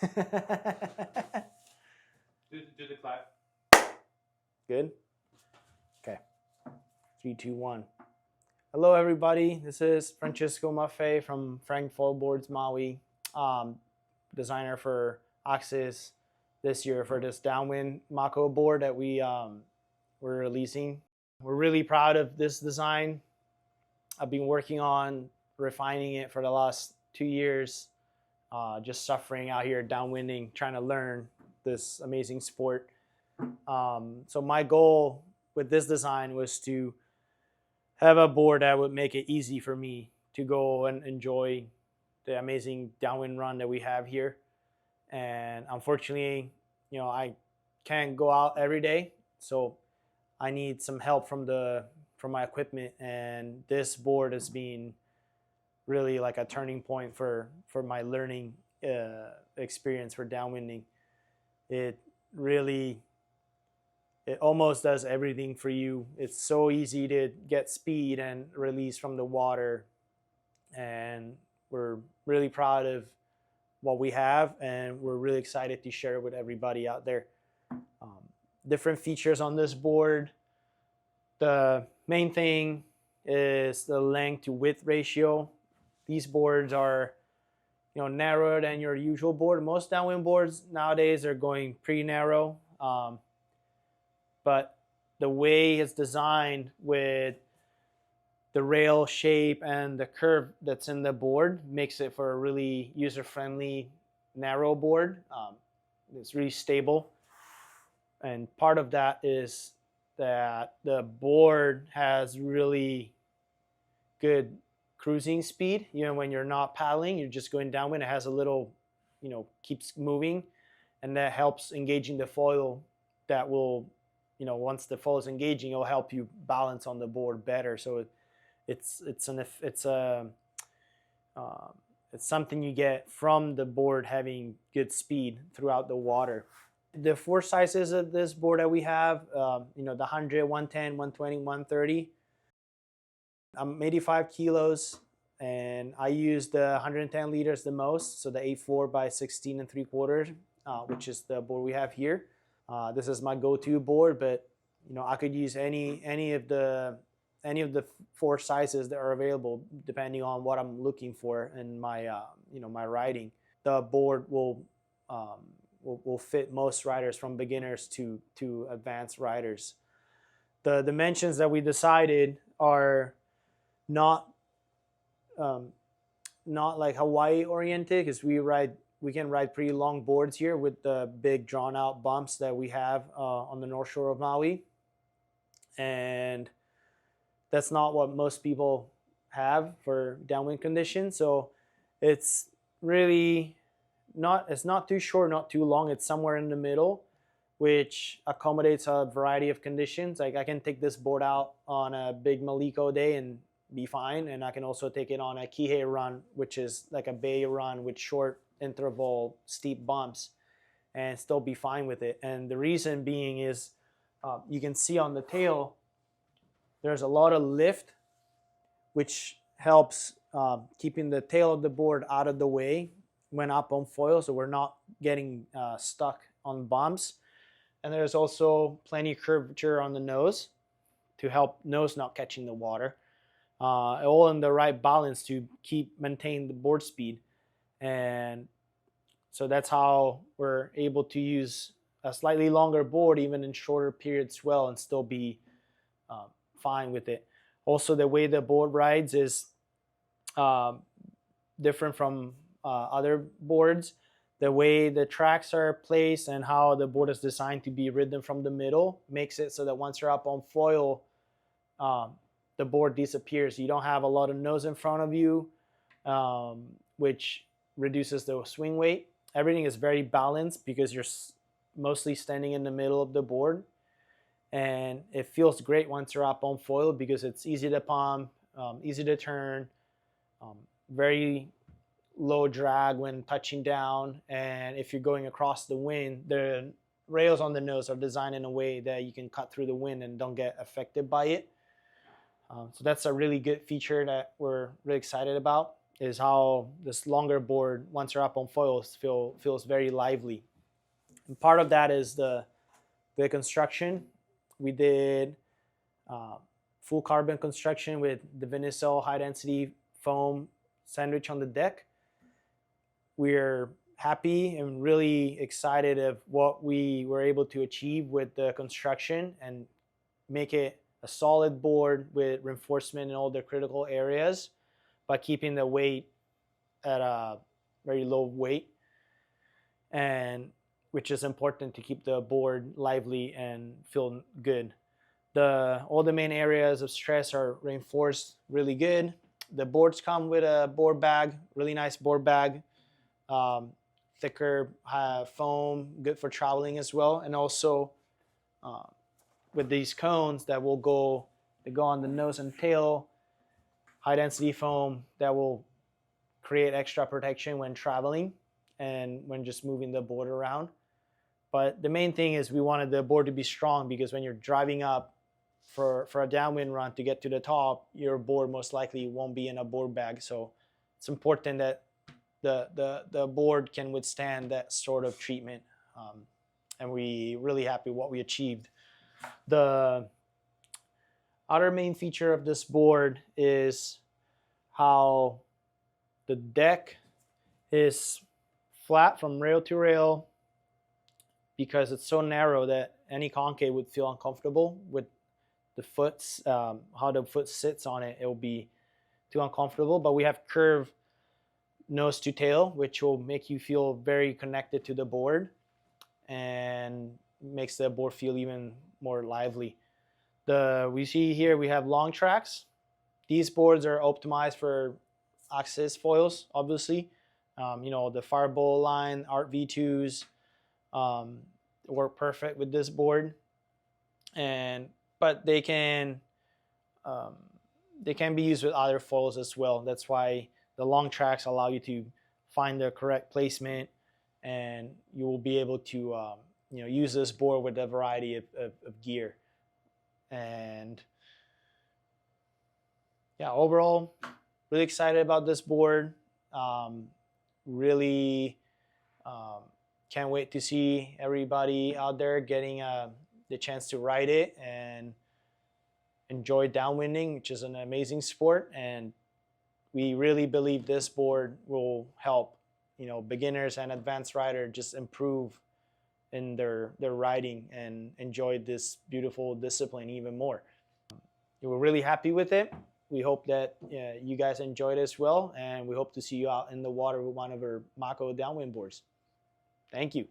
Do the clap. Good? Okay. 3, 2, 1. Hello, everybody. This is Francesco Maffei from Frankfurt Boards, Maui. Designer for Axis this year for this Downwind Mako board that we're releasing. We're really proud of this design. I've been working on refining it for the last 2 years, just suffering out here downwinding, trying to learn this amazing sport. So my goal with this design was to have a board that would make it easy for me to go and enjoy the amazing downwind run that we have here. And unfortunately, I can't go out every day, so I need some help from my equipment, and this board has been really like a turning point for my learning experience for downwinding. It almost does everything for you. It's so easy to get speed and release from the water, and we're really proud of what we have, and we're really excited to share it with everybody out there. Different features on this board. The main thing is the length to width ratio. These boards are narrower than your usual board. Most downwind boards nowadays are going pretty narrow, but the way it's designed with the rail shape and the curve that's in the board makes it for a really user-friendly narrow board. It's really stable, and part of that is that the board has really good cruising speed. When you're not paddling, you're just going downwind, it has a little, keeps moving, and that helps engaging the foil. That will, once the foil is engaging, it'll help you balance on the board better. So it's something you get from the board having good speed throughout the water. The 4 sizes of this board that we have, the 100, 110, 120, 130. I'm 85 kilos, and I use the 110 liters the most, so the 8.4 by 16 3/4, which is the board we have here. This is my go-to board, but I could use any of the 4 sizes that are available depending on what I'm looking for in my my riding. The board will fit most riders, from beginners to advanced riders. The dimensions that we decided are not like Hawaii oriented, because we can ride pretty long boards here with the big drawn out bumps that we have on the North Shore of Maui, and that's not what most people have for downwind conditions. So it's really it's not too short, not too long. It's somewhere in the middle, which accommodates a variety of conditions. Like I can take this board out on a big Maliko day and be fine, and I can also take it on a Kihei run, which is like a bay run with short interval steep bumps, and still be fine with it. And the reason being is you can see on the tail there's a lot of lift, which helps keeping the tail of the board out of the way when up on foil, so we're not getting stuck on bumps. And there's also plenty of curvature on the nose to help nose not catching the water, all in the right balance to maintain the board speed. And so that's how we're able to use a slightly longer board even in shorter period swell and still be fine with it. Also, the way the board rides is different from other boards. The way the tracks are placed and how the board is designed to be ridden from the middle makes it so that once you're up on foil, the board disappears. You don't have a lot of nose in front of you, which reduces the swing weight. Everything is very balanced because you're mostly standing in the middle of the board, and it feels great once you're up on foil because it's easy to pump, easy to turn, very low drag when touching down, and if you're going across the wind, the rails on the nose are designed in a way that you can cut through the wind and don't get affected by it. So that's a really good feature that we're really excited about. is how this longer board, once you're up on foils, feels very lively. And part of that is the construction. We did full carbon construction with the Vinycell high density foam sandwich on the deck. We're happy and really excited of what we were able to achieve with the construction and make it a solid board with reinforcement in all the critical areas, but keeping the weight at a very low weight, and which is important to keep the board lively and feel good. All the main areas of stress are reinforced really good. The boards come with a board bag, really nice board bag, thicker foam, good for traveling as well, and also with these cones that go on the nose and tail, high density foam that will create extra protection when traveling and when just moving the board around. But the main thing is we wanted the board to be strong, because when you're driving up for a downwind run to get to the top, your board most likely won't be in a board bag. So it's important that the board can withstand that sort of treatment. And we're really happy what we achieved. The other main feature of this board is how the deck is flat from rail to rail, because it's so narrow that any concave would feel uncomfortable with the foots, how the foot sits on it. It will be too uncomfortable. But we have curved nose to tail, which will make you feel very connected to the board and makes the board feel even more lively. We see here we have long tracks. These boards are optimized for Axis foils, obviously. The Fireball line, Art V2s work perfect with this board, but they can be used with other foils as well. That's why the long tracks allow you to find the correct placement, and you will be able to use this board with a variety of gear. And yeah, overall, really excited about this board. Really can't wait to see everybody out there getting the chance to ride it and enjoy downwinding, which is an amazing sport. And we really believe this board will help beginners and advanced riders just improve in their riding and enjoy this beautiful discipline even more. We're really happy with it. We hope that you guys enjoyed as well, and we hope to see you out in the water with one of our Mako Downwind boards. Thank you.